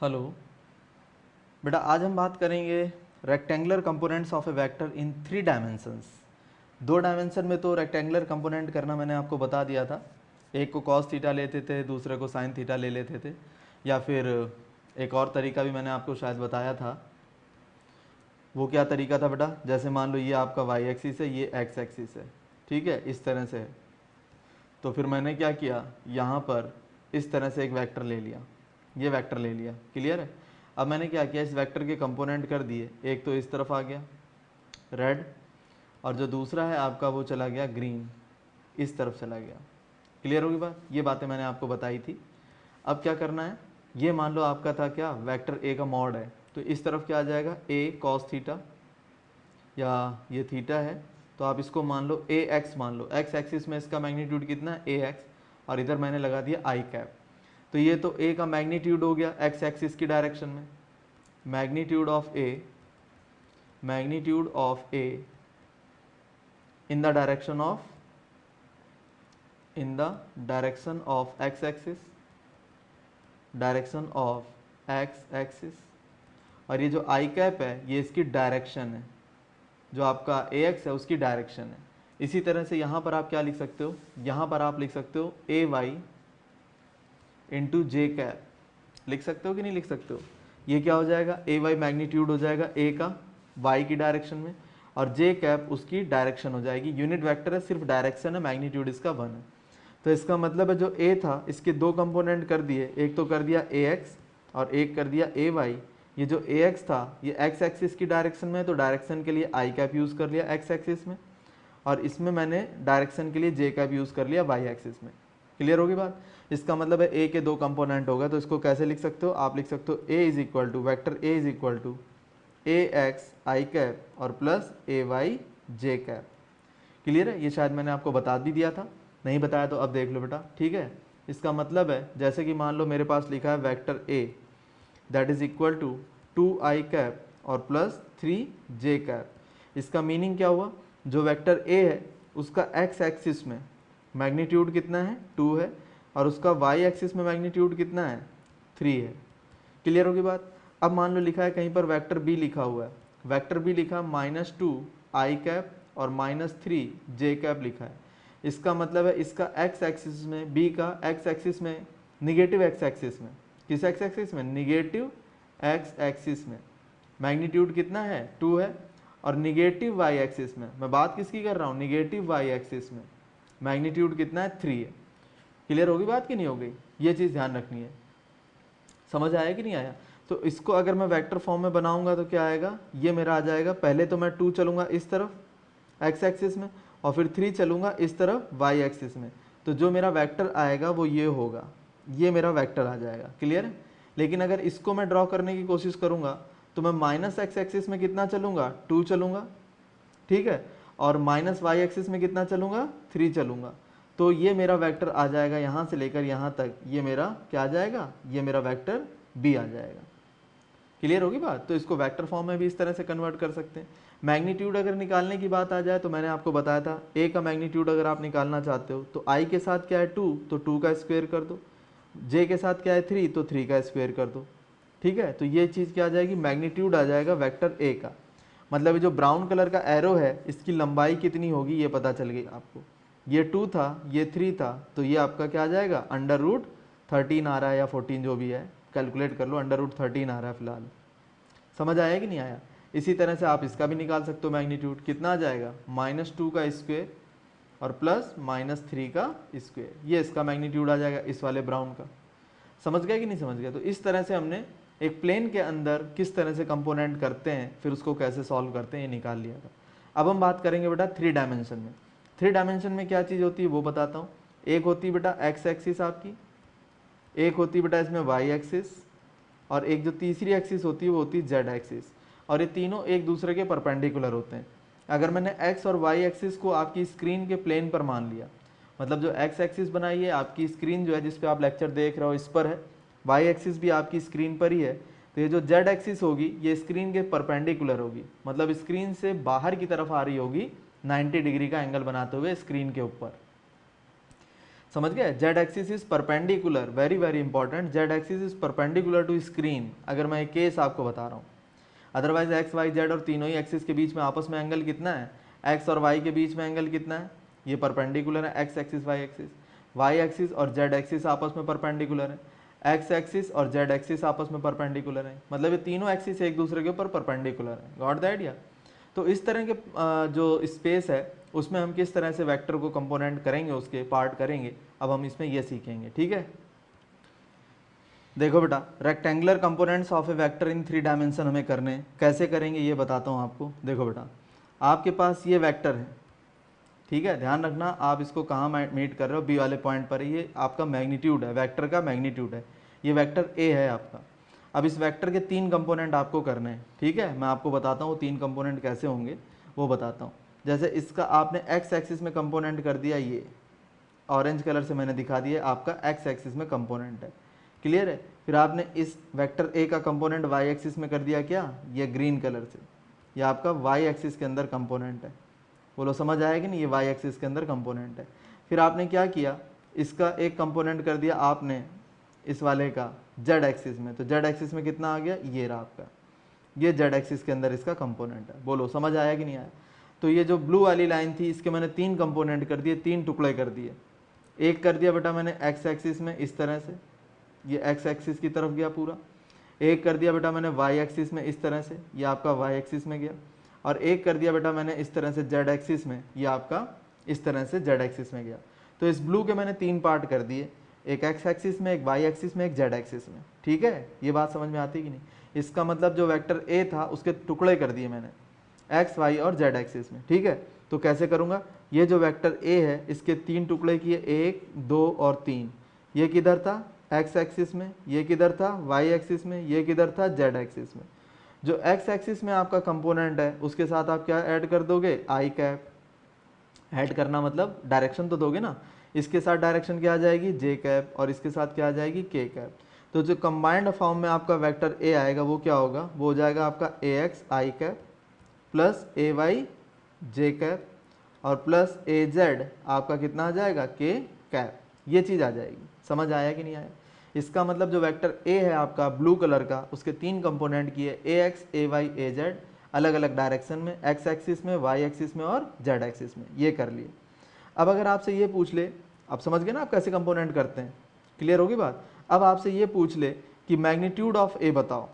Hello बेटा, आज हम बात करेंगे rectangular components of a vector in 3 dimensions. 2 dimension में तो रेक्टेंगुलर कंपोनेंट करना मैंने आपको बता दिया था। एक को कॉस थीटा लेते थे, दूसरे को साइन थीटा ले लेते थे, या फिर एक और तरीका भी मैंने आपको शायद बताया था। वो क्या तरीका था बेटा? जैसे मान लो ये आपका वाई एक्सिस है, ये एक्स एक्सिस है, ठीक है, इस तरह से है। तो फिर मैंने क्या किया, यहाँ पर इस तरह से एक वेक्टर ले लिया, ये वेक्टर ले लिया। क्लियर है? अब मैंने क्या किया, इस वेक्टर के कंपोनेंट कर दिए। एक तो इस तरफ आ गया रेड, और जो दूसरा है आपका वो चला गया ग्रीन, इस तरफ चला गया। क्लियर होगी बात? ये बातें मैंने आपको बताई थी। अब क्या करना है, ये मान लो आपका था क्या, वेक्टर ए का मॉड है, तो इस तरफ क्या आ जाएगा, ए कॉस थीटा, या ये थीटा है तो आप इसको मान लो ए एक्स मान लो। एक्स एक्सिस में इसका मैग्नीट्यूड कितना है, ए एक्स, और इधर मैंने लगा दिया आई कैप। तो ये तो ए का मैग्नीट्यूड हो गया एक्स एक्सिस की डायरेक्शन में। Magnitude of A, magnitude of A in the direction of, in the direction of x axis, direction of x axis. और ये जो आई कैप है ये इसकी डायरेक्शन है, जो आपका ए एक्स है उसकी डायरेक्शन है। इसी तरह से यहाँ पर आप क्या लिख सकते हो, यहाँ पर आप लिख सकते हो ए वाई इंटू जे कैप। लिख सकते हो कि नहीं लिख सकते हो? ये क्या हो जाएगा, ए वाई मैग्नीट्यूड हो जाएगा ए का वाई की डायरेक्शन में, और जे कैप उसकी डायरेक्शन हो जाएगी। यूनिट वेक्टर है, सिर्फ डायरेक्शन है, मैग्नीट्यूड इसका 1 है। तो इसका मतलब है जो ए था इसके 2 कंपोनेंट कर दिए, एक तो कर दिया ए एक्स और एक कर दिया ए वाई। ये जो ए एक्स था ये एक्स एक्सिस की डायरेक्शन में है, तो डायरेक्शन के लिए आई कैप यूज़ कर लिया एक्स एक्सिस में, और इसमें मैंने डायरेक्शन के लिए जे कैप यूज़ कर लिया वाई एक्सिस में। क्लियर होगी बात? इसका मतलब है ए के 2 कंपोनेंट होगा, तो इसको कैसे लिख सकते हो, आप लिख सकते हो A is equal to vector A is equal to A X I cap और plus A Y J cap. Clear है? ये शायद मैंने आपको बता भी दिया था, नहीं बताया तो अब देख लो बेटा, ठीक है। इसका मतलब है जैसे कि मान लो मेरे पास लिखा है vector A that is equal to 2i cap और प्लस 3j कैप। इसका मीनिंग क्या हुआ, जो वेक्टर ए है उसका एक्स एक्सिस में मैग्नीट्यूड कितना है, 2 है, और उसका वाई एक्सिस में मैग्नीट्यूड कितना है, 3 है। क्लियर होगी बात? अब मान लो लिखा है कहीं पर वेक्टर बी लिखा हुआ है, वेक्टर बी लिखा -2i कैप और -3j कैप लिखा है। इसका मतलब है इसका एक्स एक्सिस में, बी का एक्स एक्सिस में, निगेटिव एक्स एक्सिस में, किस एक्स एक्सिस में, निगेटिव एक्स एक्सिस में मैग्नीट्यूड कितना है, 2 है, और निगेटिव वाई एक्सिस में, मैं बात किसकी कर रहा हूँ, निगेटिव वाई एक्सिस में मैग्नीट्यूड कितना है, 3 है। क्लियर होगी बात कि नहीं हो गई? ये चीज़ ध्यान रखनी है। समझ आया कि नहीं आया? तो इसको अगर मैं वेक्टर फॉर्म में बनाऊंगा तो क्या आएगा, ये मेरा आ जाएगा, पहले तो मैं 2 चलूंगा इस तरफ एक्स एक्सिस में, और फिर 3 चलूंगा इस तरफ वाई एक्सिस में, तो जो मेरा वेक्टर आएगा वो ये होगा, ये मेरा वेक्टर आ जाएगा। क्लियर है? लेकिन अगर इसको मैं ड्रॉ करने की कोशिश करूंगा तो मैं माइनस एक्स एक्सिस में कितना चलूंगा, 2 चलूंगा, ठीक है, और माइनस वाई एक्सिस में कितना चलूंगा, 3 चलूंगा। तो ये मेरा वेक्टर आ जाएगा यहाँ से लेकर यहाँ तक, ये मेरा क्या आ जाएगा, ये मेरा वेक्टर बी आ जाएगा। क्लियर होगी बात? तो इसको वेक्टर फॉर्म में भी इस तरह से कन्वर्ट कर सकते हैं। मैग्नीट्यूड अगर निकालने की बात आ जाए तो मैंने आपको बताया था ए का मैग्नीट्यूड अगर आप निकालना चाहते हो तो आई के साथ क्या है 2, तो 2 का स्क्वायर कर दो, जे के साथ क्या है 3, तो 3 का स्क्वायर कर दो। ठीक है, तो ये चीज़ क्या आ जाएगी, मैग्नीट्यूड आ जाएगा वेक्टर ए का। मतलब ये जो ब्राउन कलर का एरो है इसकी लंबाई कितनी होगी ये पता चल गई आपको। ये 2 था, ये 3 था, तो ये आपका क्या आ जाएगा, √13 आ रहा है या 14 जो भी है, कैलकुलेट कर लो, √13 आ रहा है फिलहाल। समझ आया कि नहीं आया? इसी तरह से आप इसका भी निकाल सकते हो मैग्नीट्यूड, कितना आ जाएगा, -2 का स्क्वायर और प्लस -3 का स्क्वायर, ये इसका मैग्नीट्यूड आ जाएगा इस वाले ब्राउन का। समझ गया कि नहीं समझ गया? तो इस तरह से हमने एक प्लेन के अंदर किस तरह से कंपोनेंट करते हैं, फिर उसको कैसे सॉल्व करते हैं, ये निकाल लिया था। अब हम बात करेंगे बेटा 3 डायमेंशन में। 3 डायमेंशन में क्या चीज़ होती है वो बताता हूँ। एक होती है बेटा एक्स एक्सिस आपकी, एक होती है बेटा इसमें वाई एक्सिस, और एक जो तीसरी एक्सिस होती है वो होती है जेड एक्सिस, और ये तीनों एक दूसरे के परपेंडिकुलर होते हैं। अगर मैंने एक्स और वाई एक्सिस को आपकी स्क्रीन के प्लेन पर मान लिया, मतलब जो एक्स एक्सिस बनाई है आपकी स्क्रीन जो है जिस पे आप लेक्चर देख रहे हो इस पर है, वाई एक्सिस भी आपकी स्क्रीन पर ही है, तो ये जो जेड एक्सिस होगी ये स्क्रीन के परपेंडिकुलर होगी, मतलब स्क्रीन से बाहर की तरफ आ रही होगी 90 डिग्री का एंगल बनाते हुए स्क्रीन के ऊपर। समझ गए? Z axis is perpendicular, very very important, Z axis is perpendicular to screen, अगर मैं एक केस आपको बता रहा हूँ। अदरवाइज एक्स वाई जेड और तीनों ही एक्सिस के बीच में आपस में एंगल कितना है, एक्स और वाई के बीच में एंगल कितना है, ये परपेंडिकुलर है, एक्स एक्सिस वाई एक्सिस और जेड एक्सिस आपस में परपेंडिकुलर है, एक्स एक्सिस और जेड एक्सिस आपस में परपेंडिकुलर है, मतलब ये तीनों एक्सिस एक दूसरे के ऊपर परपेंडिकुलर है। Got the idea? तो इस तरह के जो स्पेस है उसमें हम किस तरह से वेक्टर को कंपोनेंट करेंगे, उसके पार्ट करेंगे, अब हम इसमें ये सीखेंगे। ठीक है, देखो बेटा, rectangular components of a vector in 3 dimension हमें करने हैं। कैसे करेंगे ये बताता हूँ आपको। देखो बेटा, आपके पास ये वेक्टर है, ठीक है, ध्यान रखना आप इसको कहाँ मीट कर रहे हो, बी वाले पॉइंट पर। ये आपका मैग्नीट्यूड है, वेक्टर का मैग्नीट्यूड है, ये वेक्टर ए है आपका। अब इस वेक्टर के 3 कंपोनेंट आपको करने हैं। ठीक है, मैं आपको बताता हूँ 3 कंपोनेंट कैसे होंगे वो बताता हूँ। जैसे इसका आपने एक्स एक्सिस में कंपोनेंट कर दिया, ये ऑरेंज कलर से मैंने दिखा दिया, आपका एक्स एक्सिस में कंपोनेंट है, क्लियर है। फिर आपने इस वेक्टर ए का कंपोनेंट वाई एक्सिस में कर दिया, क्या, ये ग्रीन कलर से, ये आपका वाई एक्सिस के अंदर कंपोनेंट है। बोलो समझ आया कि नहीं, ये वाई एक्सिस के अंदर कंपोनेंट है। फिर आपने क्या किया, इसका एक कंपोनेंट कर दिया आपने इस वाले का जेड एक्सिस में, तो जेड एक्सिस में कितना आ गया, ये रहा आपका, ये जेड एक्सिस के अंदर इसका कंपोनेंट है। बोलो समझ आया कि नहीं आया? तो ये जो ब्लू वाली लाइन थी इसके मैंने 3 कंपोनेंट कर दिए, 3 टुकड़े कर दिए। एक कर दिया बेटा मैंने एक्स एक्सिस में इस तरह से, ये एक्स एक्सिस की तरफ गया पूरा। एक कर दिया बेटा मैंने वाई एक्सिस में इस तरह से, ये आपका वाई एक्सिस में गया। और एक कर दिया बेटा मैंने इस तरह से जेड एक्सिस में, ये आपका इस तरह से जेड एक्सिस में गया। तो इस ब्लू के मैंने 3 पार्ट कर दिए, एक एक्स एक्सिस में, एक वाई एक्सिस में, एक जेड एक्सिस में। ठीक है, ये बात समझ में आती कि नहीं? इसका मतलब जो वेक्टर ए था उसके टुकड़े कर दिए मैंने एक्स वाई और जेड एक्सिस में। ठीक है, तो कैसे करूँगा, ये जो वेक्टर ए है इसके 3 टुकड़े किए, 1 2 और 3। ये किधर था, एक्स एक्सिस में, ये किधर था, वाई एक्सिस में, ये किधर था, जेड एक्सिस में। जो एक्स एक्सिस में आपका कंपोनेंट है उसके साथ आप क्या ऐड कर दोगे, आई कैप। ऐड करना मतलब डायरेक्शन तो दोगे ना, इसके साथ डायरेक्शन क्या आ जाएगी, जे कैप, और इसके साथ क्या आ जाएगी, के कैप। तो जो कंबाइंड फॉर्म में आपका वेक्टर ए आएगा वो क्या होगा, वो हो जाएगा आपका ए X I cap plus A Y J cap और प्लस ए जेड आपका कितना आ जाएगा, के कैप। ये चीज़ आ जाएगी। समझ आया कि नहीं आया? इसका मतलब जो वेक्टर ए है आपका ब्लू कलर का, उसके 3 कंपोनेंट किए, ए एक्स ए वाई ए जेड, अलग अलग डायरेक्शन में, एक्स एक्सिस में, वाई एक्सिस में और जेड एक्सिस में, ये कर लिए। अब अगर आपसे ये पूछ ले, आप समझ गए ना आप कैसे कंपोनेंट करते हैं, क्लियर होगी बात? अब आपसे ये पूछ ले कि मैग्नीट्यूड ऑफ ए बताओ,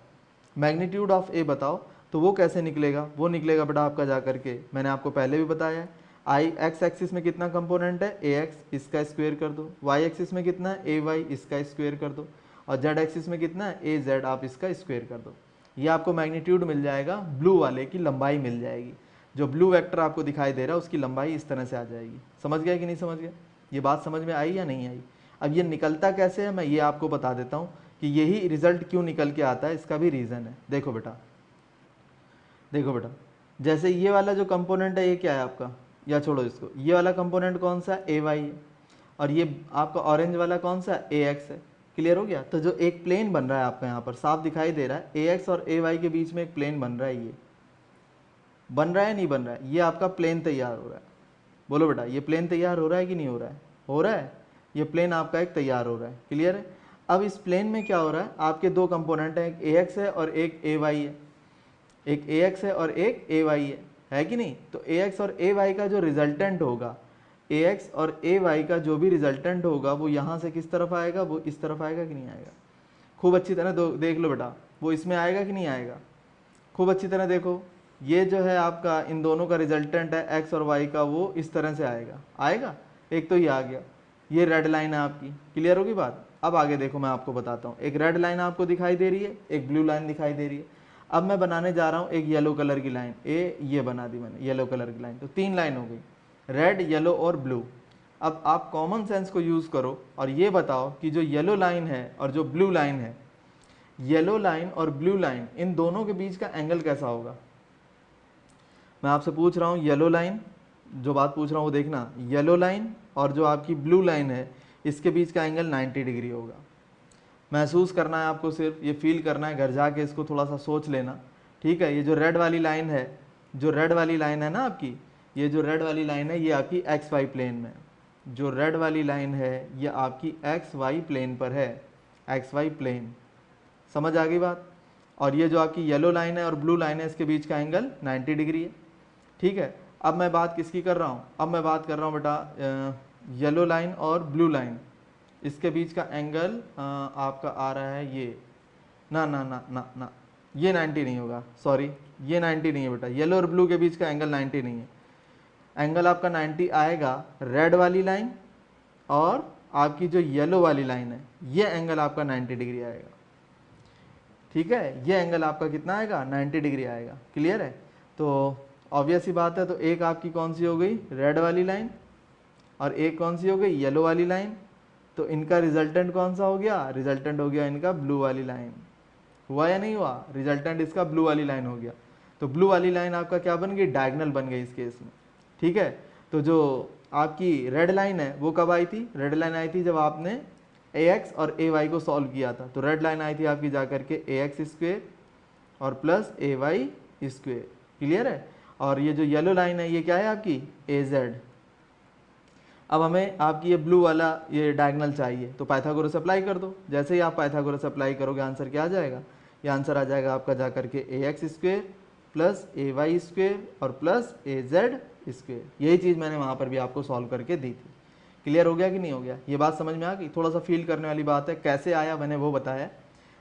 मैग्नीट्यूड ऑफ ए बताओ, तो वो कैसे निकलेगा? वो निकलेगा बेटा आपका जा करके, मैंने आपको पहले भी बताया है, आई एक्स एक्सिस में कितना कंपोनेंट है, ए एक्स, इसका स्क्वायर कर दो, वाई एक्सिस में कितना है, ए वाई, इसका स्क्वायर कर दो, और जेड एक्सिस में कितना है, ए जेड, आप इसका स्क्वायर कर दो। ये आपको मैग्नीट्यूड मिल जाएगा, ब्लू वाले की लंबाई मिल जाएगी। जो ब्लू वेक्टर आपको दिखाई दे रहा है उसकी लंबाई इस तरह से आ जाएगी। समझ गया कि नहीं समझ गया? ये बात समझ में आई या नहीं आई? अब ये निकलता कैसे है मैं ये आपको बता देता हूँ कि यही रिजल्ट क्यों निकल के आता है, इसका भी रीज़न है। देखो बेटा, देखो बेटा, जैसे ये वाला जो कंपोनेंट है ये क्या है आपका, या छोड़ो इसको, ये वाला कंपोनेंट कौन सा, ए वाई है, और ये आपका ऑरेंज वाला कौन सा, ए एक्स है। क्लियर हो गया? तो जो एक प्लेन बन रहा है आपका यहाँ पर साफ दिखाई दे रहा है, ए एक्स और ए वाई के बीच में एक प्लेन बन रहा है, ये बन रहा है नहीं बन रहा है, ये आपका प्लेन तैयार हो रहा है। बोलो बेटा, ये प्लेन तैयार हो रहा है कि नहीं हो रहा है? हो रहा है, ये प्लेन आपका एक तैयार हो रहा है। क्लियर है? अब इस प्लेन में क्या हो रहा है, आपके 2 कंपोनेंट हैं, एक ए एक्स है और एक ए वाई है, एक ए एक्स है और एक ए वाई है कि नहीं? तो ए एक्स और ए वाई का जो रिजल्टेंट होगा, ए एक्स और ए वाई का जो भी रिजल्टेंट होगा वो यहाँ से किस तरफ आएगा, वो इस तरफ आएगा कि नहीं आएगा? खूब अच्छी तरह देख लो बेटा, वो इसमें आएगा कि नहीं आएगा? खूब अच्छी तरह देखो, ये जो है आपका इन दोनों का रिजल्टेंट है एक्स और वाई का, वो इस तरह से आएगा, आएगा। एक तो ये आ गया, ये रेड लाइन है आपकी। क्लियर होगी बात? अब आगे देखो मैं आपको बताता हूँ, एक रेड लाइन आपको दिखाई दे रही है, एक ब्लू लाइन दिखाई दे रही है। अब मैं बनाने जा रहा हूँ एक येलो कलर की लाइन, ये बना दी मैंने येलो कलर की लाइन, तो 3 लाइन हो गई, रेड येलो और ब्लू। अब आप कॉमन सेंस को यूज़ करो और ये बताओ कि जो येलो लाइन है और जो ब्लू लाइन है, येलो लाइन और ब्लू लाइन इन दोनों के बीच का एंगल कैसा होगा? मैं आपसे पूछ रहा हूँ, येलो लाइन, जो बात पूछ रहा हूँ वो देखना, येलो लाइन और जो आपकी ब्लू लाइन है इसके बीच का एंगल 90 डिग्री होगा। महसूस करना है आपको, सिर्फ ये फील करना है, घर जाके इसको थोड़ा सा सोच लेना। ठीक है? ये जो रेड वाली लाइन है, जो रेड वाली लाइन है ना आपकी, ये जो रेड वाली लाइन है ये आपकी एक्स वाई प्लेन में, जो रेड वाली लाइन है ये आपकी एक्स वाई प्लेन पर है, एक्स वाई प्लेन, समझ आ गई बात। और ये जो आपकी येलो लाइन है और ब्लू लाइन है इसके बीच का एंगल 90 डिग्री है, ठीक है। अब मैं बात किसकी कर रहा हूँ, अब मैं बात कर रहा हूँ बेटा येलो लाइन और ब्लू लाइन, इसके बीच का एंगल आपका आ रहा है ये, ना ना ना ना ना, ये 90 नहीं होगा, सॉरी ये 90 नहीं है बेटा, येलो और ब्लू के बीच का एंगल 90 नहीं है। एंगल आपका 90 आएगा रेड वाली लाइन और आपकी जो येलो वाली लाइन है, ये एंगल आपका 90 डिग्री आएगा, ठीक है। ये एंगल आपका कितना आएगा, 90 डिग्री आएगा, क्लियर है। तो ऑब्वियस ही बात है, तो एक आपकी कौन सी हो गई, रेड वाली लाइन, और एक कौन सी हो गई, येलो वाली लाइन। तो इनका रिजल्टेंट कौन सा हो गया, रिजल्टेंट हो गया इनका ब्लू वाली लाइन, हुआ या नहीं हुआ, रिजल्टेंट इसका ब्लू वाली लाइन हो गया। तो ब्लू वाली लाइन आपका क्या बन गई, डायगोनल बन गई इस केस में, ठीक है। तो जो आपकी रेड लाइन है वो कब आई थी, रेड लाइन आई थी जब आपने ax और ay को सॉल्व किया था। तो रेड लाइन आई थी आपकी जाकर के ax स्क्वेयर और प्लस ay स्क्वेयर, क्लियर है। और ये जो येलो लाइन है ये क्या है आपकी az। अब हमें आपकी ये ब्लू वाला ये डायगोनल चाहिए, तो पाइथागोरस अप्लाई कर दो। जैसे ही आप पाइथागोरस अप्लाई करोगे आंसर क्या आ जाएगा, ये आंसर आ जाएगा आपका जाकर के ax square plus ay square और प्लस az स्क्वेयर। यही चीज़ मैंने वहाँ पर भी आपको सॉल्व करके दी थी, क्लियर हो गया कि नहीं हो गया, ये बात समझ में आ गई। थोड़ा सा फील करने वाली बात है, कैसे आया मैंने वो बताया।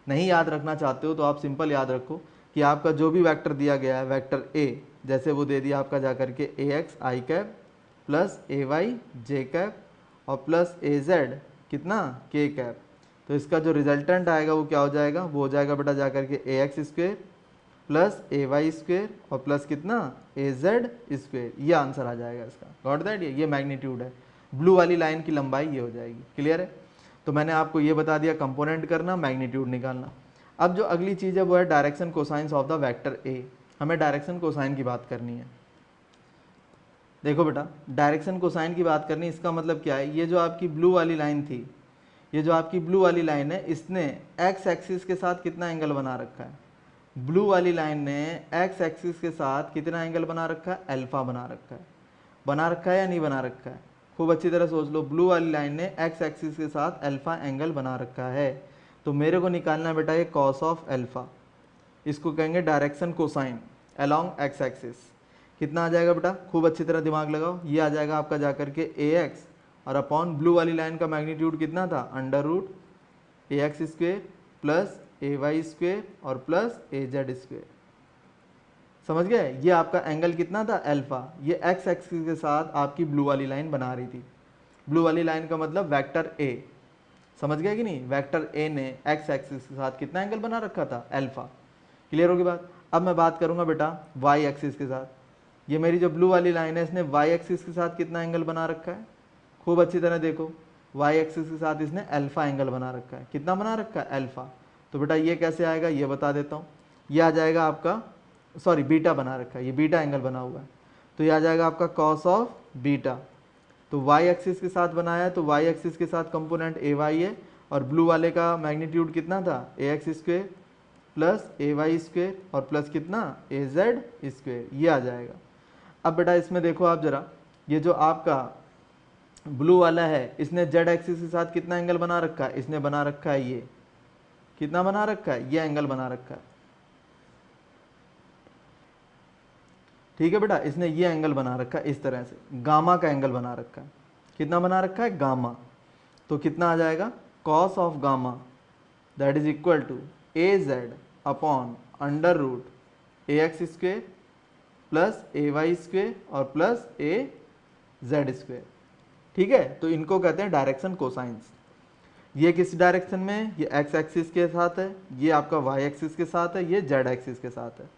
नहीं याद रखना चाहते हो तो आप सिंपल याद रखो कि आपका जो भी वेक्टर दिया गया है, वेक्टर a, जैसे वो दे दिया आपका जाकर के ax आई कैप प्लस ay जे कैप और प्लस az कितना k कैप, तो इसका जो रिजल्टेंट आएगा वो क्या हो जाएगा, वो हो जाएगा बेटा जाकर के ax square plus ay square और प्लस कितना az स्क्वेयर, ये आंसर आ जाएगा इसका, गॉट दैट। ये मैग्नीट्यूड है, ब्लू वाली लाइन की लंबाई ये हो जाएगी, क्लियर है। तो मैंने आपको ये बता दिया कंपोनेंट करना, मैग्नीट्यूड निकालना। अब जो अगली चीज़ है वो है direction cosines of the vector A. हमें डायरेक्शन कोसाइन की बात करनी है। देखो बेटा, डायरेक्शन कोसाइन की बात करनी, इसका मतलब क्या है, ये जो आपकी ब्लू वाली लाइन थी, ये जो आपकी ब्लू वाली लाइन है, इसने एक्स एक्सिस के साथ कितना एंगल बना रखा है, ब्लू वाली लाइन ने एक्स एक्सिस के साथ कितना एंगल बना रखा है, अल्फा बना रखा है। बना रखा है या नहीं बना रखा है, खूब अच्छी तरह सोच लो। ब्लू वाली लाइन ने एक्स एक्सिस के साथ अल्फा एंगल बना रखा है, तो मेरे को निकालना है बेटा ये कॉस ऑफ अल्फा, इसको कहेंगे direction cosine along x axis. कितना आ जाएगा बेटा, खूब अच्छी तरह दिमाग लगाओ, ये आ जाएगा आपका जाकर के ax और अपॉन ब्लू वाली लाइन का मैग्नीट्यूड कितना था, under root ax square plus ay square और प्लस az स्क्वेयर, समझ गए। ये आपका एंगल कितना था, अल्फा। ये एक्स एक्सिस के साथ आपकी ब्लू वाली लाइन बना रही थी। ब्लू वाली लाइन का मतलब वेक्टर ए, समझ गए कि नहीं, वेक्टर ए ने एक्स एक्सिस के साथ कितना एंगल बना रखा था, अल्फा, क्लियर होगी बात। अब मैं बात करूंगा बेटा वाई एक्सिस के साथ, ये मेरी जो ब्लू वाली लाइन है इसने वाई एक्सिस के साथ कितना एंगल बना रखा है, खूब अच्छी तरह देखो, वाई एक्सिस के साथ इसने अल्फा एंगल बना रखा है। कितना बना रखा है, अल्फा। तो बेटा ये कैसे आएगा ये बता देता हूँ, ये आ जाएगा आपका, सॉरी बीटा बना रखा है, ये बीटा एंगल बना हुआ है, तो ये आ जाएगा आपका कॉस ऑफ बीटा। तो वाई एक्सिस के साथ बनाया है, तो वाई एक्सिस के साथ कंपोनेंट ए वाई है, और ब्लू वाले का मैग्नीट्यूड कितना था, ए X square plus A Y square और प्लस कितना ए जेड स्क्वेयर, ये आ जाएगा। अब बेटा इसमें देखो आप जरा, ये जो आपका ब्लू वाला है इसने जेड एक्सिस के साथ कितना एंगल बना रखा है, इसने बना रखा है ये, कितना बना रखा है, ये एंगल बना रखा है, ठीक है बेटा। इसने ये एंगल बना रखा है इस तरह से, गामा का एंगल बना रखा है, कितना बना रखा है, गामा। तो कितना आ जाएगा, cos of gamma that is equal to A Z upon under root A X square plus A Y square और प्लस ए जेड स्क्वेयर, ठीक है। तो इनको कहते हैं डायरेक्शन कोसाइंस। ये किस डायरेक्शन में है, ये एक्स एक्सिस के साथ है, ये आपका वाई एक्सिस के साथ है, ये जेड एक्सिस के साथ है।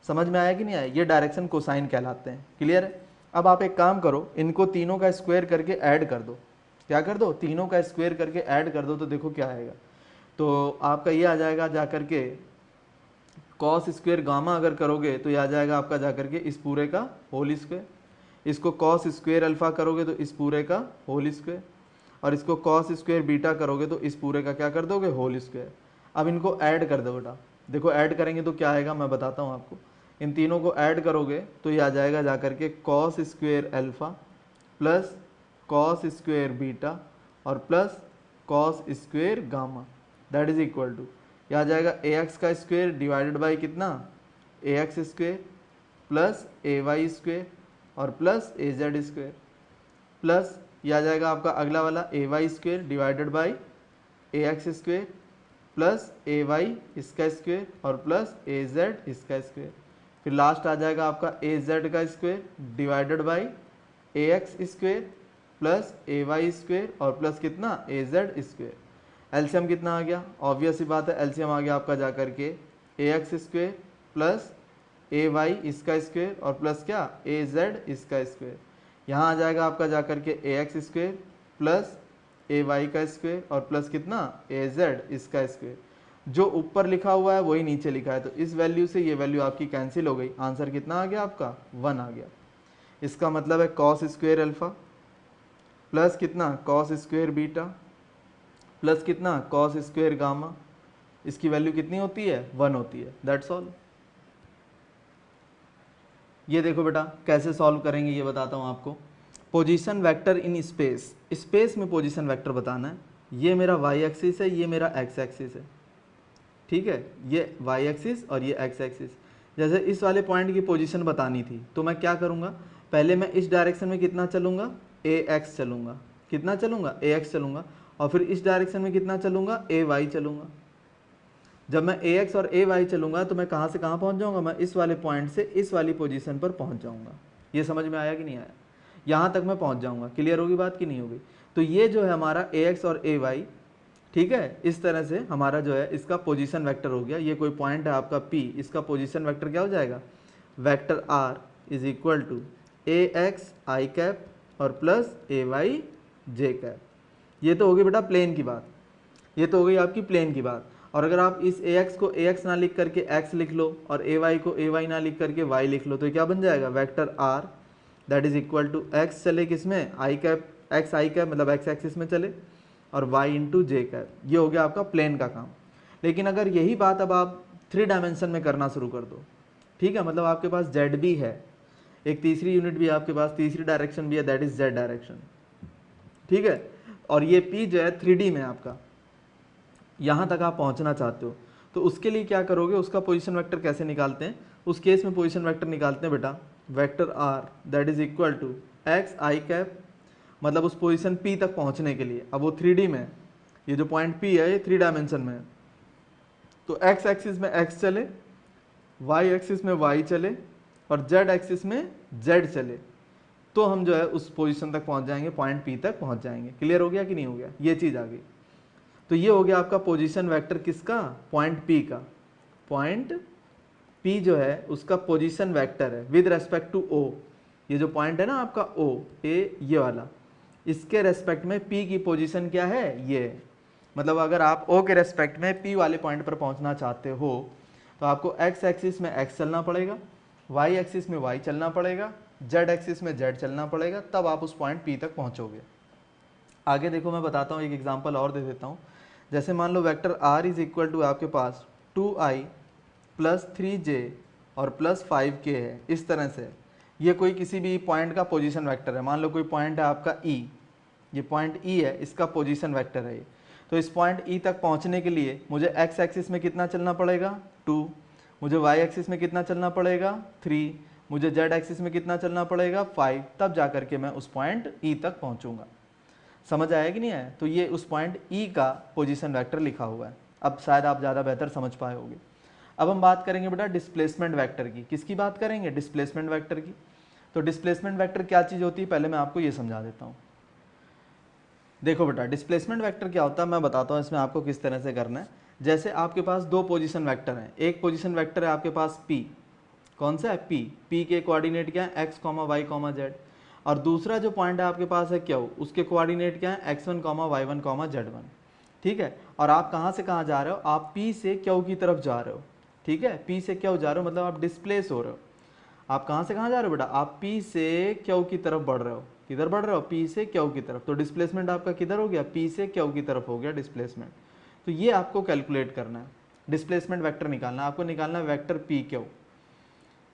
समझ में आया कि नहीं आया, ये डायरेक्शन कोसाइन कहलाते हैं, क्लियर है। अब आप एक काम करो, इनको तीनों का स्क्वायर करके ऐड कर दो, क्या कर दो, तीनों का स्क्वायर करके ऐड कर दो, तो देखो क्या आएगा। तो आपका ये आ जाएगा जाकर के कॉस स्क्वायर गामा अगर करोगे तो ये आ जाएगा आपका जाकर के इस पूरे का होल स्क्वायर, इसको कॉस स्क्वायर अल्फा करोगे तो इस पूरे का होल स्क्वायर, और इसको कॉस स्क्वायर बीटा करोगे तो इस पूरे का क्या कर दोगे, होल स्क्वायर। अब इनको ऐड कर दो बेटा, देखो ऐड करेंगे तो क्या आएगा मैं बताता हूँ आपको। इन तीनों को ऐड करोगे तो ये आ जाएगा जाकर के cos square alpha plus cos square beta और plus cos square gamma that is equal to, यह आ जाएगा ए एक्स का स्क्वेयर डिवाइडेड बाई कितना, A X square plus A Y square और plus A Z square, plus यह आ जाएगा आपका अगला वाला A Y square divided by A X square plus A Y इसका स्क्वेयर और प्लस ए जेड इसका स्क्वेयर, फिर लास्ट आ जाएगा आपका ए जेड का square divided by A X square plus A Y square और प्लस कितना ए जेड स्क्वेयर। एलसीएम कितना आ गया, ऑब्वियस सी बात है, एलसीएम आ गया आपका जाकर के ए X square plus A Y इसका स्क्वेयर और प्लस क्या ए जेड इसका स्क्वेयर। यहाँ आ जाएगा आपका जाकर के ए X square plus A Y का स्क्वेयर और प्लस कितना ए जेड इसका स्क्वेयर। जो ऊपर लिखा हुआ है वही नीचे लिखा है, तो इस वैल्यू से ये वैल्यू आपकी कैंसिल हो गई। आंसर कितना आ गया आपका 1 आ गया। इसका मतलब है कॉस स्क्वेयर अल्फा प्लस कितना कॉस स्क्वेयर बीटा प्लस कितना कॉस स्क्वेयर गामा, इसकी वैल्यू कितनी होती है 1 होती है। That's all. ये देखो बेटा कैसे सॉल्व करेंगे ये बताता हूँ आपको। Position vector in space, space में पोजीशन वेक्टर बताना है। ये मेरा वाई एक्सिस है, ये मेरा एक्स एक्सिस है, ठीक है, ये वाई एक्सिस और ये एक्स एक्सिस। जैसे इस वाले पॉइंट की पोजीशन बतानी थी तो मैं क्या करूँगा, पहले मैं इस डायरेक्शन में कितना चलूँगा ए एक्स चलूँगा, कितना चलूँगा ए एक्स चलूँगा, और फिर इस डायरेक्शन में कितना चलूँगा ए वाई चलूँगा। जब मैं ए एक्स और ए वाई चलूँगा तो मैं कहाँ से कहाँ पहुँच जाऊँगा, मैं इस वाले पॉइंट से इस वाली पोजीशन पर पहुँच जाऊँगा। ये समझ में आया कि नहीं आया, यहाँ तक मैं पहुँच जाऊँगा। क्लियर होगी बात कि नहीं होगी। तो ये जो है हमारा ए एक्स और ए वाई, ठीक है, इस तरह से हमारा जो है इसका पोजीशन वेक्टर हो गया। ये कोई पॉइंट है आपका P, इसका पोजीशन वेक्टर क्या हो जाएगा, vector R is equal to A X I cap और plus A Y J cap. ये तो होगी बेटा प्लेन की बात, ये तो हो गई आपकी प्लेन की बात। और अगर आप इस ए एक्स को ए एक्स ना लिख करके एक्स लिख लो और ए वाई को ए वाई ना लिख करके वाई लिख लो तो क्या बन जाएगा, vector R that is equal to X चले किसमें I cap, X I cap मतलब एक्स एक्सिस में चले और y इंटू जे कैप। ये हो गया आपका प्लेन का काम। लेकिन अगर यही बात अब आप 3 डायमेंशन में करना शुरू कर दो, ठीक है, मतलब आपके पास z भी है, एक तीसरी यूनिट भी है आपके पास, तीसरी डायरेक्शन भी है दैट इज z डायरेक्शन, ठीक है, और ये p जो है 3D में आपका, यहाँ तक आप पहुँचना चाहते हो तो उसके लिए क्या करोगे, उसका पोजिशन वेक्टर कैसे निकालते हैं। उस केस में पोजिशन वेक्टर निकालते हैं बेटा, vector r that is equal to X I cap, मतलब उस पोजीशन P तक पहुंचने के लिए। अब वो 3D में, ये जो पॉइंट P है ये 3 डायमेंशन में है, तो x एक्सिस में x चले, y एक्सिस में y चले और z एक्सिस में z चले, तो हम जो है उस पोजीशन तक पहुंच जाएंगे, पॉइंट P तक पहुंच जाएंगे। क्लियर हो गया कि नहीं हो गया, ये चीज़ आ गई। तो ये हो गया आपका पोजीशन वेक्टर किसका, पॉइंट P का। पॉइंट P जो है उसका पोजीशन वेक्टर है विद रेस्पेक्ट टू O। ये जो पॉइंट है ना आपका O, ये वाला, इसके रेस्पेक्ट में P की पोजीशन क्या है, ये। मतलब अगर आप O के रेस्पेक्ट में P वाले पॉइंट पर पहुंचना चाहते हो तो आपको x एक्सिस में x चलना पड़ेगा, y एक्सिस में y चलना पड़ेगा, z एक्सिस में z चलना पड़ेगा, तब आप उस पॉइंट P तक पहुंचोगे। आगे देखो मैं बताता हूँ, एक एग्जांपल और दे देता हूँ। जैसे मान लो vector r is equal to आपके पास 2i प्लस 3j और प्लस 5k है। इस तरह से ये कोई किसी भी पॉइंट का पोजीशन वेक्टर है। मान लो कोई पॉइंट है आपका E, ये पॉइंट E है, इसका पोजीशन वेक्टर है ये। तो इस पॉइंट E तक पहुंचने के लिए मुझे x एक्सिस में कितना चलना पड़ेगा 2, मुझे y एक्सिस में कितना चलना पड़ेगा 3, मुझे z एक्सिस में कितना चलना पड़ेगा 5, तब जा करके मैं उस पॉइंट E तक पहुंचूंगा। समझ आया कि नहीं आया। तो ये उस पॉइंट E का पोजीशन वेक्टर लिखा हुआ है। अब शायद आप ज़्यादा बेहतर समझ पाए होंगे। अब हम बात करेंगे बेटा डिस्प्लेसमेंट वेक्टर की। किसकी बात करेंगे, डिस्प्लेसमेंट वेक्टर की। तो डिस्प्लेसमेंट वेक्टर क्या चीज़ होती है, पहले मैं आपको ये समझा देता हूँ। देखो बेटा डिस्प्लेसमेंट वेक्टर क्या होता है मैं बताता हूँ इसमें आपको किस तरह से करना है। जैसे आपके पास 2 पोजीशन वेक्टर हैं, एक पोजीशन वेक्टर है आपके पास P, कौन सा है P के कोऑर्डिनेट क्या है x, y, z, और दूसरा जो पॉइंट है आपके पास है Q, उसके कोऑर्डिनेट क्या है x1, y1, z1, ठीक है। और आप कहाँ से कहाँ जा रहे हो, आप P से Q की तरफ जा रहे हो, ठीक है, P से Q जा रहे हो मतलब आप डिस्प्लेस हो रहे हो। आप कहाँ से कहाँ जा रहे हो बेटा, आप P से Q की तरफ बढ़ रहे हो। किधर बढ़ रहे हो, P से Q की तरफ। तो डिस्प्लेसमेंट आपका किधर हो गया, P से Q की तरफ हो गया डिस्प्लेसमेंट। तो ये आपको कैलकुलेट करना है, डिस्प्लेसमेंट वेक्टर निकालना है। आपको निकालना है वेक्टर PQ।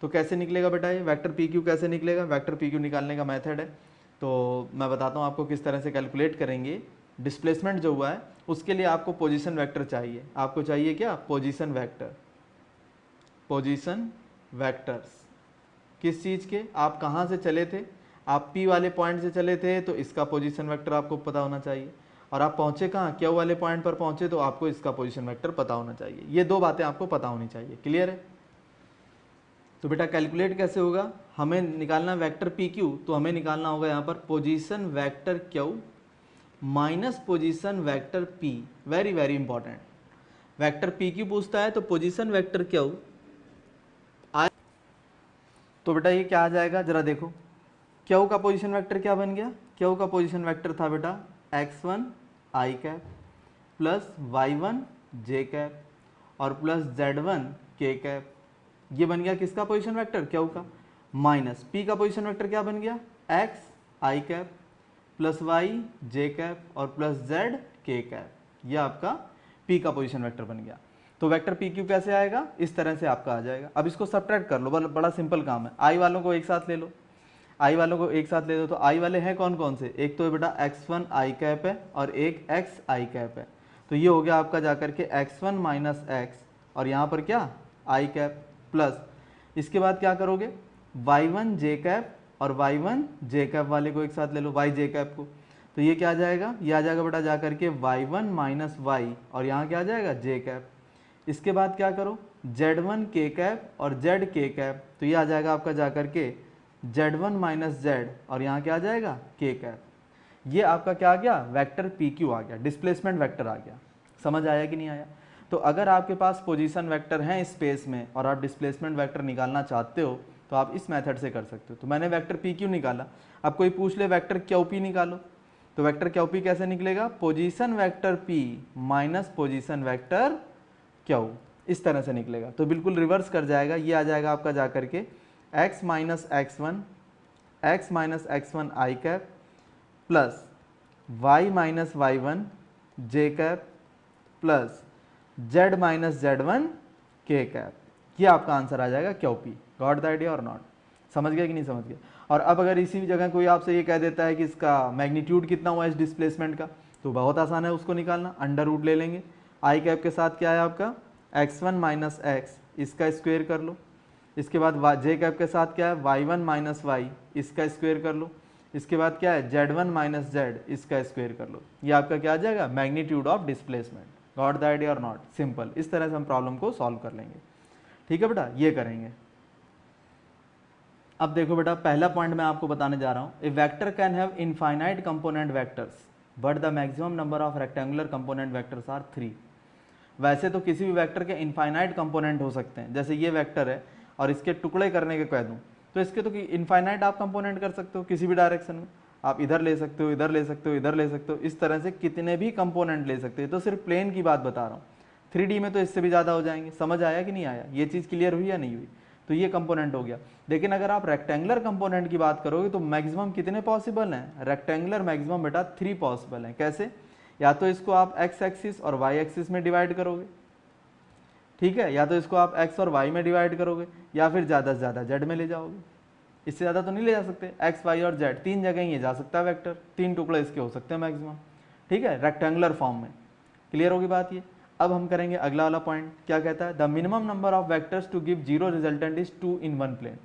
तो कैसे निकलेगा बेटा ये वेक्टर PQ कैसे निकलेगा, वेक्टर PQ निकालने का मेथड है, तो मैं बताता हूँ आपको किस तरह से कैलकुलेट करेंगे। डिस्प्लेसमेंट जो हुआ है उसके लिए आपको पोजीशन वेक्टर चाहिए। आपको चाहिए क्या? Position vector. पोजीशन वेक्टर्स किस चीज़ के? आप कहाँ से चले थे? आप P वाले पॉइंट से चले थे तो इसका पोजीशन वेक्टर आपको पता होना चाहिए, और आप पहुँचे कहाँ? Q वाले पॉइंट पर पहुँचे तो आपको इसका पोजीशन वेक्टर पता होना चाहिए। ये दो बातें आपको पता होनी चाहिए। क्लियर है? तो बेटा कैलकुलेट कैसे होगा? हमें निकालना वेक्टर PQ, तो हमें निकालना होगा यहाँ पर position vector Q minus position vector P। Very very important. Vector PQ पूछता है तो पोजीशन वेक्टर Q आए तो बेटा ये क्या आ जाएगा जरा देखो। Q का पोजीशन वेक्टर क्या बन गया? Q का पोजीशन वेक्टर था बेटा x1 i cap plus y1 j cap और प्लस z1 k कैप। ये बन गया किसका पोजीशन वेक्टर? Q का। माइनस P का पोजीशन वेक्टर क्या बन गया? x i cap plus y j cap और प्लस z k कैप। ये आपका P का पोजीशन वेक्टर बन गया। तो वेक्टर PQ कैसे आएगा? इस तरह से आपका आ जाएगा। अब इसको सब्ट्रैक्ट कर लो, बड़ा सिंपल काम है। I वालों को एक साथ ले लो, I वालों को एक साथ ले दो। तो I वाले हैं कौन कौन से? एक तो बेटा x1 i कैप है और एक x i कैप है। तो ये हो गया आपका जाकर के x1 माइनस x और यहाँ पर क्या? i कैप प्लस इसके बाद क्या करोगे? y1 j कैप और y1 j कैप वाले को एक साथ ले लो, y j कैप को। तो ये क्या आ जाएगा? ये आ जाएगा बेटा जाकर के y1 माइनस y और यहाँ क्या आ जाएगा? j cap. इसके बाद क्या करो? z1 k कैप और z k कैप। तो ये आ जाएगा आपका जाकर के z1 माइनस z और यहाँ क्या आ जाएगा? k cap. ये आपका क्या आ गया? वेक्टर PQ आ गया, डिस्प्लेसमेंट वेक्टर आ गया। समझ आया कि नहीं आया? तो अगर आपके पास पोजीशन वेक्टर हैं स्पेस में और आप डिस्प्लेसमेंट वेक्टर निकालना चाहते हो तो आप इस मेथड से कर सकते हो। तो मैंने वेक्टर PQ निकाला, अब कोई पूछ ले वेक्टर QP निकालो, तो वेक्टर QP कैसे निकलेगा? Position vector P minus position vector Q, इस तरह से निकलेगा। तो बिल्कुल रिवर्स कर जाएगा। ये आ जाएगा आपका जाकर के x minus x1 i cap plus y minus y1 j cap plus z minus z1 k cap. ये आपका आंसर आ जाएगा QP। गॉट द आइडिया और नॉट? समझ गया कि नहीं समझ गया? और अब अगर इसी जगह कोई आपसे ये कह देता है कि इसका मैग्नीट्यूड कितना हुआ इस डिस्प्लेसमेंट का, तो बहुत आसान है उसको निकालना। अंडर रूट ले लेंगे, आई कैप के साथ क्या है आपका? x1 माइनस x, इसका स्क्वायर कर लो। इसके बाद जे कैप के साथ क्या है? y1 माइनस y, इसका स्क्वायर कर लो। इसके बाद क्या है? z1 माइनस z, इसका स्क्वायर कर लो। ये आपका क्या आ जाएगा? Magnitude of displacement. Got the idea और नॉट? सिंपल। इस तरह से हम प्रॉब्लम को सॉल्व कर लेंगे। ठीक है बेटा, ये करेंगे। अब देखो बेटा, पहला पॉइंट मैं आपको बताने जा रहा हूँ। A vector can have infinite component vectors but the maximum number of rectangular component vectors are 3। वैसे तो किसी भी वेक्टर के इनफाइनाइट कंपोनेंट हो सकते हैं, जैसे ये वेक्टर है और इसके टुकड़े करने के कह दूँ तो इसके तो इनफाइनाइट आप कंपोनेंट कर सकते हो किसी भी डायरेक्शन में। आप इधर ले सकते हो, इधर ले सकते हो, इधर ले सकते हो, इस तरह से कितने भी कंपोनेंट ले सकते हो। तो सिर्फ प्लेन की बात बता रहा हूँ, 3D में तो इससे भी ज़्यादा हो जाएंगे। समझ आया कि नहीं आया? ये चीज़ क्लियर हुई या नहीं हुई? तो ये कंपोनेंट हो गया। लेकिन अगर आप रेक्टेंगुलर कंपोनेंट की बात करोगे तो मैक्सिमम कितने पॉसिबल हैं? रेक्टेंगुलर मैक्सिमम बेटा 3 पॉसिबल हैं। कैसे? या तो इसको आप x एक्सिस और y एक्सिस में डिवाइड करोगे, ठीक है, या तो इसको आप x और y में डिवाइड करोगे, या फिर ज़्यादा से ज़्यादा z में ले जाओगे। इससे ज़्यादा तो नहीं ले जा सकते। x, y और z 3 जगह ही जा सकता है वेक्टर, 3 टुकड़े इसके हो सकते हैं मैक्सिमम। ठीक है, रेक्टेंगुलर फॉर्म में। क्लियर होगी बात ये? अब हम करेंगे अगला वाला पॉइंट। क्या कहता है? The minimum number of vectors to give 0 resultant is 2 in 1 plane.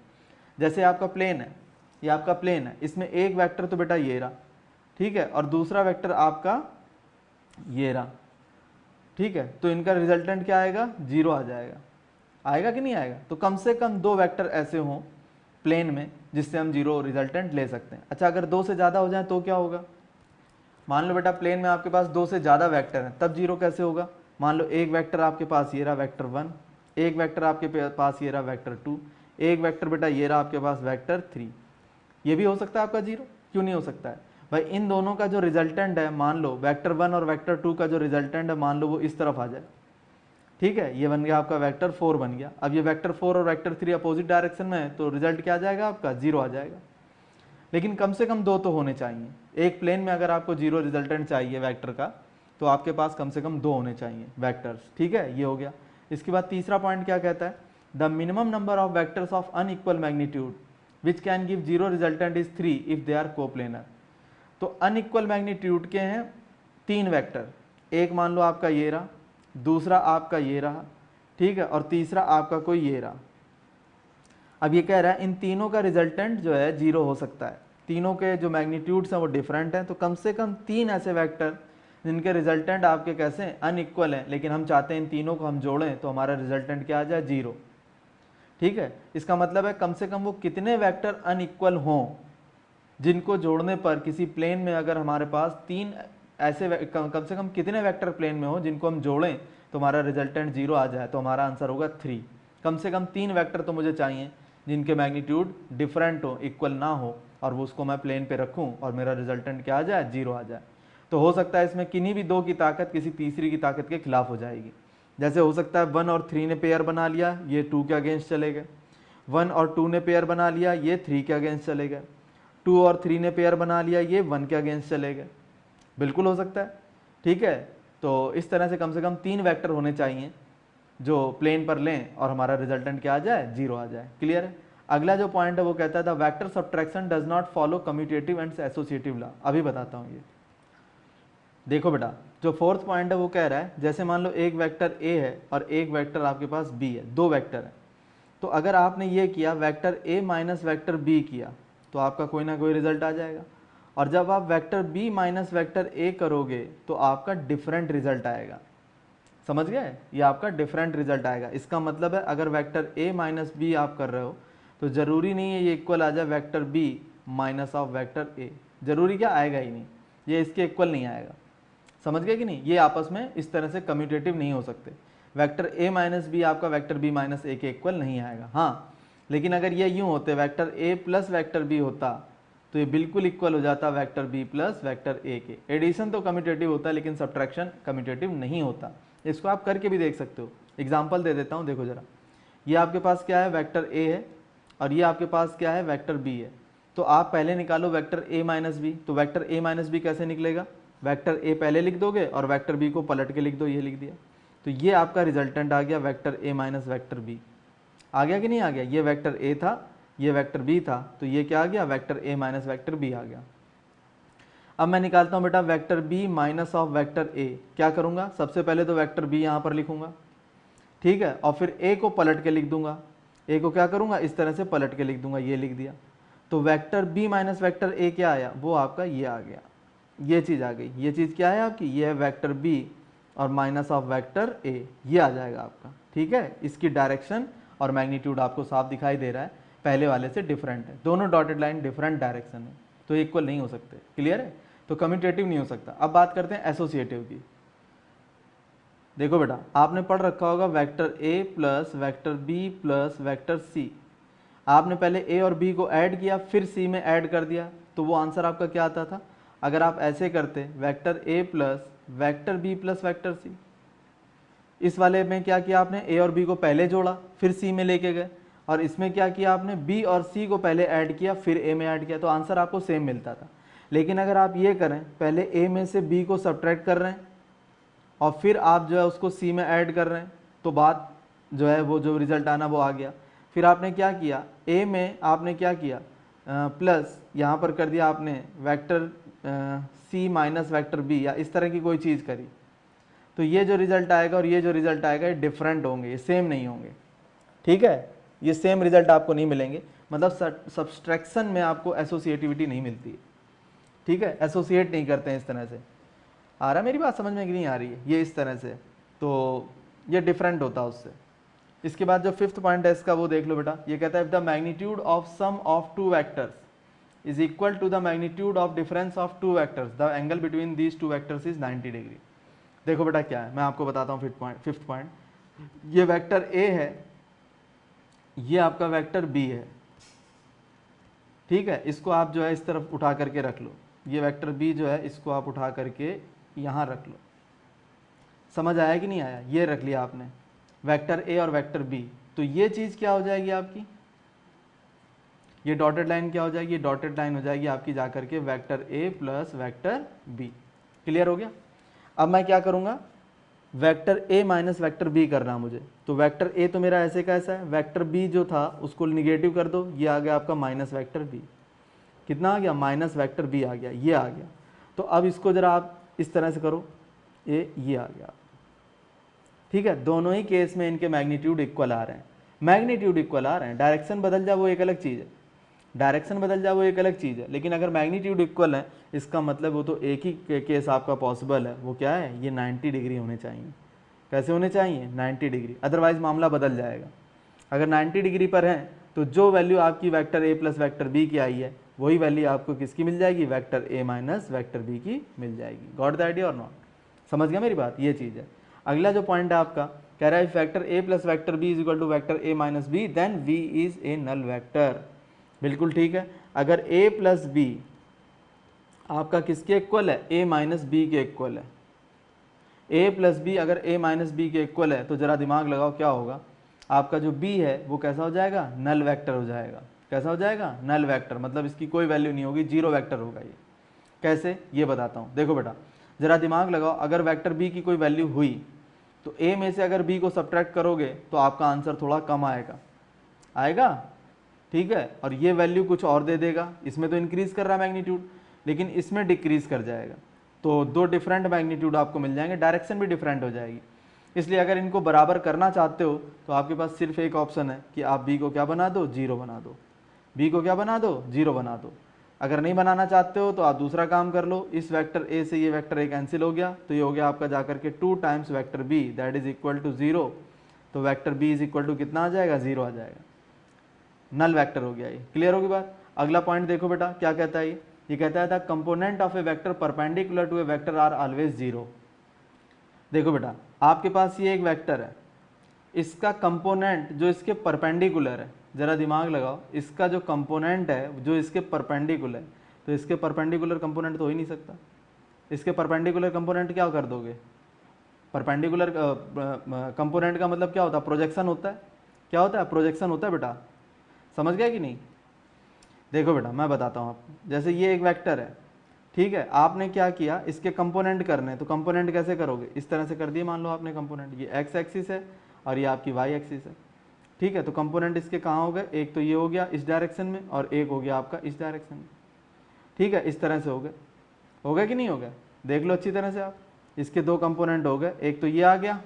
जैसे आपका प्लेन है, ये आपका प्लेन है, इसमें एक वेक्टर तो बेटा ये रहा, ठीक है, और दूसरा वेक्टर आपका ये रहा, ठीक है। तो इनका रिजल्टेंट क्या आएगा? 0 आ जाएगा। आएगा कि नहीं आएगा? तो कम से कम 2 वेक्टर ऐसे हों प्लेन में जिससे हम 0 रिजल्टेंट ले सकते हैं। अच्छा, अगर 2 से ज़्यादा हो जाए तो क्या होगा? मान लो बेटा प्लेन में आपके पास 2 से ज़्यादा वेक्टर हैं, तब 0 कैसे होगा? मान लो एक वेक्टर आपके पास ये रहा वेक्टर 1, एक वेक्टर आपके पास ये रहा वेक्टर 2, एक वेक्टर बेटा ये रहा आपके पास वेक्टर 3। ये भी हो सकता है आपका 0? क्यों नहीं हो सकता है भाई? इन दोनों का जो रिजल्टेंट है, मान लो वेक्टर 1 और वेक्टर 2 का जो रिजल्टेंट है, मान लो वो इस तरफ आ जाए, ठीक है, ये बन गया आपका वेक्टर 4 बन गया। अब ये वेक्टर 4 और वेक्टर 3 अपोजिट डायरेक्शन में है, तो रिजल्ट क्या आ जाएगा आपका? 0 आ जाएगा। लेकिन कम से कम 2 तो होने चाहिए। एक प्लेन में अगर आपको 0 रिजल्टेंट चाहिए वेक्टर का, तो आपके पास कम से कम 2 होने चाहिए वेक्टर्स। ठीक है, ये हो गया। इसके बाद तीसरा पॉइंट क्या कहता है? The minimum number of vectors of unequal magnitude which can give zero resultant is 3 if they are coplanar. तो अनइक्वल मैग्नीट्यूड के हैं 3 वेक्टर, एक मान लो आपका ये रहा, दूसरा आपका ये रहा, ठीक है, और तीसरा आपका कोई ये रहा। अब ये कह रहा है इन तीनों का रिजल्टेंट जो है 0 हो सकता है, तीनों के जो मैग्नीट्यूड्स हैं वो डिफरेंट हैं, तो कम से कम 3 ऐसे वेक्टर जिनके रिजल्टेंट आपके कैसे हैं, अनइक्वल हैं, लेकिन हम चाहते हैं इन तीनों को हम जोड़ें तो हमारा रिजल्टेंट क्या आ जाए, 0। ठीक है, इसका मतलब है कम से कम वो कितने वेक्टर अनइक्वल हों जिनको जोड़ने पर किसी प्लेन में अगर हमारे पास 3 ऐसे कम से कम कितने वेक्टर प्लेन में हो जिनको हम जोड़ें तो हमारा रिजल्टेंट 0 आ जाए, तो हमारा आंसर होगा 3। कम से कम 3 वेक्टर तो मुझे चाहिए जिनके मैग्नीट्यूड डिफरेंट हो, इक्वल ना हो, और वो उसको मैं प्लेन पे रखूं और मेरा रिजल्टेंट क्या आ जाए, 0 आ जाए। तो हो सकता है इसमें किन्हीं भी 2 की ताकत किसी तीसरी की ताकत के खिलाफ हो जाएगी। जैसे हो सकता है 1 और 3 ने पेयर बना लिया, ये 2 के अगेंस्ट चले गए। 1 और 2 ने पेयर बना लिया, ये 3 के अगेंस्ट चले गए। 2 और 3 ने पेयर बना लिया, ये 1 के अगेंस्ट चले गए। बिल्कुल हो सकता है, ठीक है। तो इस तरह से कम 3 वेक्टर होने चाहिए जो प्लेन पर लें और हमारा रिजल्टेंट क्या आ जाए, 0 आ जाए। क्लियर है। अगला जो पॉइंट है वो कहता है the vector subtraction does not follow commutative and associative law. अभी बताता हूँ ये, देखो बेटा, जो 4th पॉइंट है वो कह रहा है जैसे मान लो एक वेक्टर ए है और एक वेक्टर आपके पास बी है, 2 वेक्टर है। तो अगर आपने ये किया vector A minus vector B किया तो आपका कोई ना कोई रिजल्ट आ जाएगा, और जब आप vector B minus vector A करोगे तो आपका डिफरेंट रिजल्ट आएगा। समझ गए, ये आपका डिफरेंट रिजल्ट आएगा। इसका मतलब है अगर वेक्टर ए माइनस बी आप कर रहे हो तो ज़रूरी नहीं है ये इक्वल आ जाए vector B minus of vector A, ज़रूरी क्या, आएगा ही नहीं, ये इसके इक्वल नहीं आएगा। समझ गए कि नहीं, ये आपस में इस तरह से कम्यूटेटिव नहीं हो सकते। वेक्टर ए माइनस बी आपका वेक्टर बी माइनस ए के इक्वल नहीं आएगा। हाँ, लेकिन अगर ये यूँ होते vector A plus vector B होता तो ये बिल्कुल इक्वल हो जाता vector B plus vector A के। एडिशन तो कम्यूटेटिव होता है लेकिन सब्ट्रैक्शन कम्यूटेटिव नहीं होता। इसको आप करके भी देख सकते हो। एग्जाम्पल दे देता हूँ, देखो जरा, ये आपके पास क्या है, वेक्टर ए है, और ये आपके पास क्या है, वेक्टर बी है। तो आप पहले निकालो वेक्टर ए माइनस बी, तो वेक्टर ए माइनस बी कैसे निकलेगा, वेक्टर ए पहले लिख दोगे और वेक्टर बी को पलट के लिख दो, ये लिख दिया। तो ये आपका रिजल्टेंट आ गया vector A minus vector B. आ गया कि नहीं आ गया, ये वेक्टर ए था, ये वेक्टर बी था, तो ये क्या आ गया, vector A minus vector B आ गया। अब मैं निकालता हूँ बेटा vector B minus of vector A. क्या करूँगा, सबसे पहले तो वेक्टर बी यहाँ पर लिखूंगा, ठीक है, और फिर ए को पलट के लिख दूंगा। ए को क्या करूँगा, इस तरह से पलट के लिख दूंगा, ये लिख दिया। तो vector B minus vector A क्या आया, वो आपका ये आ गया, ये चीज़ आ गई। ये चीज़ क्या है आपकी, ये है वेक्टर बी और माइनस ऑफ वेक्टर ए, ये आ जाएगा आपका। ठीक है, इसकी डायरेक्शन और मैग्नीट्यूड आपको साफ दिखाई दे रहा है, पहले वाले से डिफरेंट है, दोनों डॉटेड लाइन डिफरेंट डायरेक्शन है, तो इक्वल नहीं हो सकते। क्लियर है, तो कम्यूटेटिव नहीं हो सकता। अब बात करते हैं एसोसिएटिव की। देखो बेटा, आपने पढ़ रखा होगा vector A plus vector B plus vector C. आपने पहले ए और बी को ऐड किया फिर सी में ऐड कर दिया, तो वो आंसर आपका क्या आता था। अगर आप ऐसे करते vector A plus vector B plus vector C, इस वाले में क्या किया आपने, ए और बी को पहले जोड़ा फिर सी में लेके गए, और इसमें क्या किया आपने, बी और सी को पहले ऐड किया फिर ए में ऐड किया, तो आंसर आपको सेम मिलता था। लेकिन अगर आप ये करें, पहले ए में से बी को सब्ट्रैक्ट कर रहे हैं और फिर आप जो है उसको सी में ऐड कर रहे हैं, तो बात जो है वो जो रिजल्ट आना वो आ गया। फिर आपने क्या किया, ए में आपने क्या किया, प्लस यहाँ पर कर दिया आपने vector C minus vector B, या इस तरह की कोई चीज़ करी, तो ये जो रिजल्ट आएगा और ये जो रिजल्ट आएगा ये डिफरेंट होंगे, ये सेम नहीं होंगे। ठीक है, ये सेम रिजल्ट आपको नहीं मिलेंगे, मतलब सब्सट्रैक्शन में आपको एसोसिएटिविटी नहीं मिलती है। ठीक है, एसोसिएट नहीं करते हैं इस तरह से। आ रहा है मेरी बात समझ में कि नहीं आ रही है, ये इस तरह से, तो ये डिफरेंट होता है उससे। इसके बाद जो 5th पॉइंट है इसका वो देख लो बेटा, ये कहता है if the magnitude of sum of 2 vectors is equal to the magnitude of difference of 2 vectors, the angle between these 2 vectors is 90 degree. देखो बेटा क्या है, मैं आपको बताता हूँ 5th पॉइंट। ये वेक्टर ए है, ये आपका वेक्टर बी है, ठीक है, इसको आप जो है इस तरफ उठा करके रख लो। ये वेक्टर बी जो है इसको आप उठा करके यहाँ रख लो। समझ आया कि नहीं आया, ये रख लिया आपने वेक्टर ए और वेक्टर बी, तो ये चीज़ क्या हो जाएगी आपकी, ये डॉटेड लाइन क्या हो जाएगी, ये डॉटेड लाइन हो जाएगी आपकी जाकर के vector A plus vector B. Clear हो गया। अब मैं क्या करूँगा, vector A minus vector B करना मुझे, तो वेक्टर ए तो मेरा ऐसे का ऐसा है, वेक्टर बी जो था उसको निगेटिव कर दो, ये आ गया आपका माइनस वेक्टर बी, कितना आ गया माइनस वेक्टर बी आ गया, ये आ गया। तो अब इसको जरा आप इस तरह से करो, ये आ गया, ठीक है। दोनों ही केस में इनके मैग्नीट्यूड इक्वल आ रहे हैं, मैग्नीट्यूड इक्वल आ रहे हैं, डायरेक्शन बदल जाए वो एक अलग चीज़ है, डायरेक्शन बदल जाए वो एक अलग चीज़ है, लेकिन अगर मैग्नीट्यूड इक्वल है इसका मतलब वो तो एक ही केस आपका पॉसिबल है, वो क्या है, ये 90 डिग्री होने चाहिए। कैसे होने चाहिए, 90 डिग्री, अदरवाइज मामला बदल जाएगा। अगर 90 डिग्री पर है तो जो वैल्यू आपकी vector A plus vector B की आई है वही वैल्यू आपको किसकी मिल जाएगी, vector A minus vector B की मिल जाएगी। गॉट द आइडिया और नॉट, समझ गया मेरी बात, ये चीज़ है। अगला जो पॉइंट है आपका, कह रहा है vector A plus vector B is equal to vector A minus B then V is a null vector. बिल्कुल ठीक है, अगर a प्लस बी आपका किसके इक्वल है, a माइनस बी के इक्वल है, a प्लस बी अगर a माइनस बी के इक्वल है तो जरा दिमाग लगाओ क्या होगा, आपका जो b है वो कैसा हो जाएगा, नल वेक्टर हो जाएगा। कैसा हो जाएगा, नल वेक्टर, मतलब इसकी कोई वैल्यू नहीं होगी, जीरो वेक्टर होगा ये। कैसे, ये बताता हूँ, देखो बेटा जरा दिमाग लगाओ, अगर वेक्टर b की कोई वैल्यू हुई तो a में से अगर b को सब्ट्रैक्ट करोगे तो आपका आंसर थोड़ा कम आएगा, ठीक है। और ये वैल्यू कुछ और दे देगा, इसमें तो इंक्रीज कर रहा है मैग्नीट्यूड लेकिन इसमें डिक्रीज कर जाएगा, तो दो डिफरेंट मैग्नीट्यूड आपको मिल जाएंगे, डायरेक्शन भी डिफरेंट हो जाएगी। इसलिए अगर इनको बराबर करना चाहते हो तो आपके पास सिर्फ एक ऑप्शन है कि आप बी को क्या बना दो, जीरो बना दो, बी को क्या बना दो, जीरो बना दो। अगर नहीं बनाना चाहते हो तो आप दूसरा काम कर लो, इस वेक्टर ए से ये वेक्टर ए कैंसिल हो गया, तो ये हो गया आपका जाकर के 2 times vector B that is equal to 0, तो vector B is equal to कितना आ जाएगा, 0 आ जाएगा, नल वेक्टर हो गया। ये क्लियर होगी बात। अगला पॉइंट देखो बेटा क्या कहता है, ये कहता है the component of a vector perpendicular to a vector are always 0। देखो बेटा आपके पास ये एक वेक्टर है, इसका कंपोनेंट जो इसके परपेंडिकुलर है, जरा दिमाग लगाओ, इसका जो कंपोनेंट है जो इसके परपेंडिकुलर है, तो इसके परपेंडिकुलर कंपोनेंट तो हो ही नहीं सकता। इसके परपेंडिकुलर कंपोनेंट क्या कर दोगे, परपेंडिकुलर कंपोनेंट का मतलब क्या होता है, प्रोजेक्शन होता है। क्या होता है, प्रोजेक्शन होता है बेटा, समझ गया कि नहीं। देखो बेटा मैं बताता हूँ आपको, जैसे ये एक वेक्टर है, ठीक है, आपने क्या किया, इसके कंपोनेंट करने, तो कंपोनेंट कैसे करोगे, इस तरह से कर दिए, मान लो आपने कंपोनेंट, ये एक्स एक्सिस है और ये आपकी वाई एक्सिस है, ठीक है। तो कंपोनेंट इसके कहाँ हो गए, एक तो ये हो गया इस डायरेक्शन में और एक हो गया आपका इस डायरेक्शन में, ठीक है, इस तरह से हो गया कि नहीं हो गया, देख लो अच्छी तरह से आप, इसके दो कंपोनेंट हो गए, एक तो ये आ गया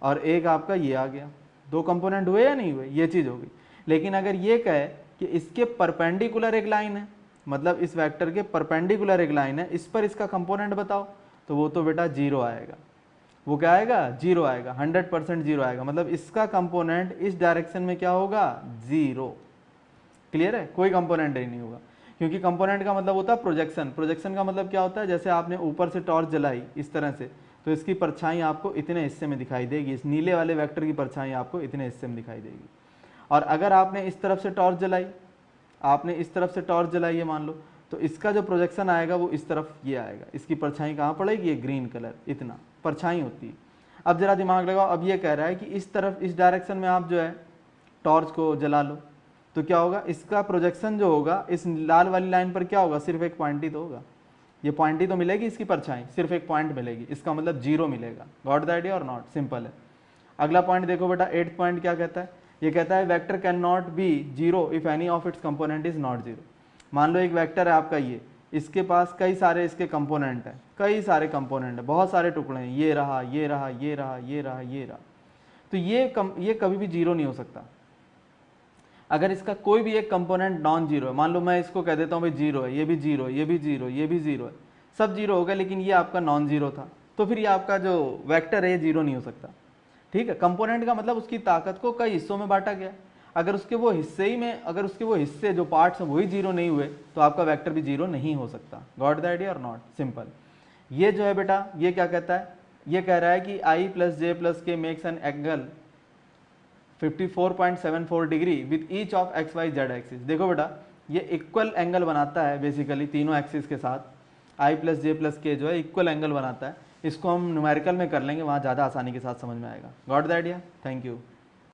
और एक आपका ये आ गया, दो कंपोनेंट हुए या नहीं हुए, ये चीज़ हो गई। लेकिन अगर ये कहे कि इसके परपेंडिकुलर एक लाइन है, मतलब इस वेक्टर के परपेंडिकुलर एक लाइन है, इस पर इसका कंपोनेंट बताओ, तो वो तो बेटा 0 आएगा। वो क्या आएगा, 0 आएगा, 100% 0 आएगा, मतलब इसका कंपोनेंट इस डायरेक्शन में क्या होगा, 0। क्लियर है, कोई कंपोनेंट ही नहीं होगा, क्योंकि कंपोनेंट का मतलब होता है प्रोजेक्शन। प्रोजेक्शन का मतलब क्या होता है, जैसे आपने ऊपर से टॉर्च जलाई इस तरह से, तो इसकी परछाई आपको इतने हिस्से में दिखाई देगी, इस नीले वाले वेक्टर की परछाई आपको इतने हिस्से में दिखाई देगी। और अगर आपने इस तरफ से टॉर्च जलाई, आपने इस तरफ से टॉर्च जलाई है मान लो, तो इसका जो प्रोजेक्शन आएगा वो इस तरफ ये आएगा, इसकी परछाई कहाँ पड़ेगी, ये ग्रीन कलर, इतना परछाई होती है। अब जरा दिमाग लगाओ, अब ये कह रहा है कि इस तरफ इस डायरेक्शन में आप जो है टॉर्च को जला लो, तो क्या होगा, इसका प्रोजेक्शन जो होगा इस लाल वाली लाइन पर क्या होगा, सिर्फ एक पॉइंट ही तो होगा, ये पॉइंट ही तो मिलेगी, इसकी परछाई सिर्फ एक पॉइंट मिलेगी, इसका मतलब 0 मिलेगा। गॉट द आइडिया और नॉट, सिंपल है। अगला पॉइंट देखो बेटा, 8th पॉइंट क्या कहता है, ये कहता है vector can not be 0 if any of its component is not 0। मान लो एक वेक्टर है आपका, ये इसके पास कई सारे इसके कंपोनेंट हैं, कई सारे कंपोनेंट है, बहुत सारे टुकड़े हैं, ये रहा ये रहा ये रहा ये रहा ये रहा, तो ये कभी भी 0 नहीं हो सकता। अगर इसका कोई भी एक कंपोनेंट नॉन 0 है, मान लो मैं इसको कह देता हूँ भाई 0 है, ये भी 0 है, ये भी 0 है, ये भी 0 है, सब 0 हो गए, लेकिन ये आपका नॉन 0 था, तो फिर ये आपका जो वेक्टर है ये 0 नहीं हो सकता। ठीक है, कंपोनेंट का मतलब उसकी ताकत को कई हिस्सों में बांटा गया, अगर उसके वो हिस्से ही में, अगर उसके वो हिस्से जो पार्ट्स हैं वही 0 नहीं हुए तो आपका वेक्टर भी 0 नहीं हो सकता। गॉट द आइडिया और नॉट, सिंपल। ये जो है बेटा, ये क्या कहता है, ये कह रहा है कि i plus J plus K makes an angle 54.74 degree with each of X Y Z axis. देखो बेटा, ये इक्वल एंगल बनाता है बेसिकली तीनों एक्सिस के साथ, i प्लस जे प्लस के जो है इक्वल एंगल बनाता है। इसको हम न्यूमेरिकल में कर लेंगे, वहाँ ज़्यादा आसानी के साथ समझ में आएगा। Got the idea, thank you.